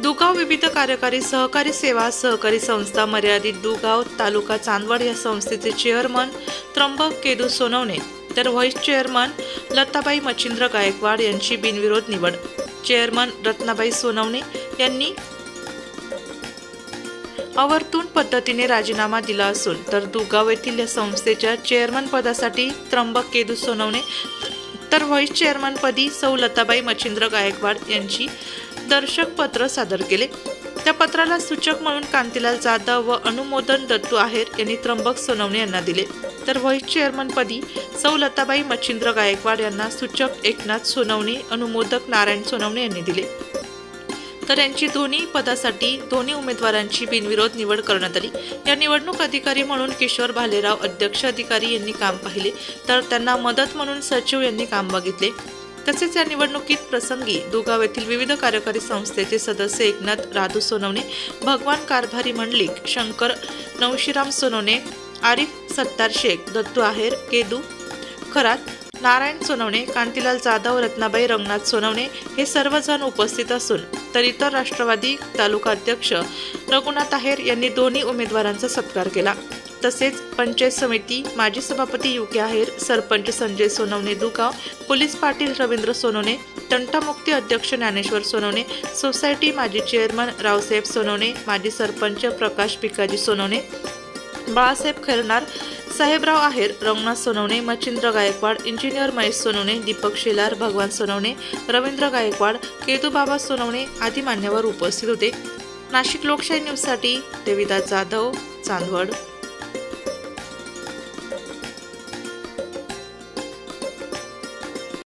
दुगाव विविध कार्यकारी सहकारी सेवा सहकारी संस्था मर्यादित दुगाव तालुका चांदवड या संस्थेचे चेअरमन त्र्यंबक केदू सोनवणे तर व्हाईस चेअरमन लताबाई मच्छिंद्र गायकवाड यांची बिनविरोध निवड। चेअरमन रत्नाबाई सोनवणे यांनी आवर्तून पद्धतीने राजीनामा दिला असून तर दुगाव येथील या संस्थेच्या चेअरमन पदासाठी त्र्यंबक केदू सोनवणे तर व्हाईस चेअरमन पदी सौ लताबाई मच्छिंद्र गायकवाड यांची दर्शक पत्र सादर केले। त्या पत्राला सूचक म्हणून कांतीलाल जाधव व अनुमोदन दत्तू आहेर यांनी त्र्यंबक सोनवणे यांना दिले तर व्हाईस चेअरमन पदी सौ लताबाई मच्छिंद्र गायकवाड यांना सूचक एकनाथ सोनवणे अनुमोदक नारायण सोनवणे यांनी दिले। तर यांची दोन्ही पदासाठी दोन्ही उमेदवारांची बिनविरोध निवड करण्यात आली। या निवडणूक अधिकारी म्हणून किशोर भालेराव अध्यक्ष अधिकारी यांनी काम पाहिले तर त्यांना मदत म्हणून सचिव यांनी काम बघितले। तसेच या निवडणुकीत प्रसंगी दुगाव येथील विविध कार्यकारी संस्थेचे सदस्य एकनाथ राधू सोनवणे, भगवान कारभारी मंडलिक, शंकर नवशीराम सोनवणे, आरिफ सत्तार शेख, दत्तू आहेर, केदू खरात, नारायण सोनवणे, कांतीलाल जाधव, रत्नाबाई रंगनाथ सोनवणे हे सर्वजण उपस्थित असून तर इतर राष्ट्रवादी तालुका अध्यक्ष रघुनाथ आहेर यांनी दोन्ही उमेदवारांचा सत्कार केला। तसेच पंचायत समिती माजी सभापती युके आहेर, सरपंच संजय सोनवणे दुगाव, पोलीस पाटील रवींद्र सोनवणे, तंटामुक्ती अध्यक्ष ज्ञानेश्वर सोनवणे, सोसायटी माजी चेअरमन रावसाहेब सोनवणे, माजी सरपंच प्रकाश भिकाजी सोनवणे, बाळासाहेब खैरनार, साहेबराव आहेर, रंगनाथ सोनवणे, मच्छिंद्र गायकवाड, इंजिनियर महेश सोनवणे, दीपक शेलार, भगवान सोनवणे, रवींद्र गायकवाड, केदूबाबा सोनवणे आदी मान्यवर उपस्थित होते। नाशिक लोकशाही न्यूजसाठी देविदास जाधव, चांदवड।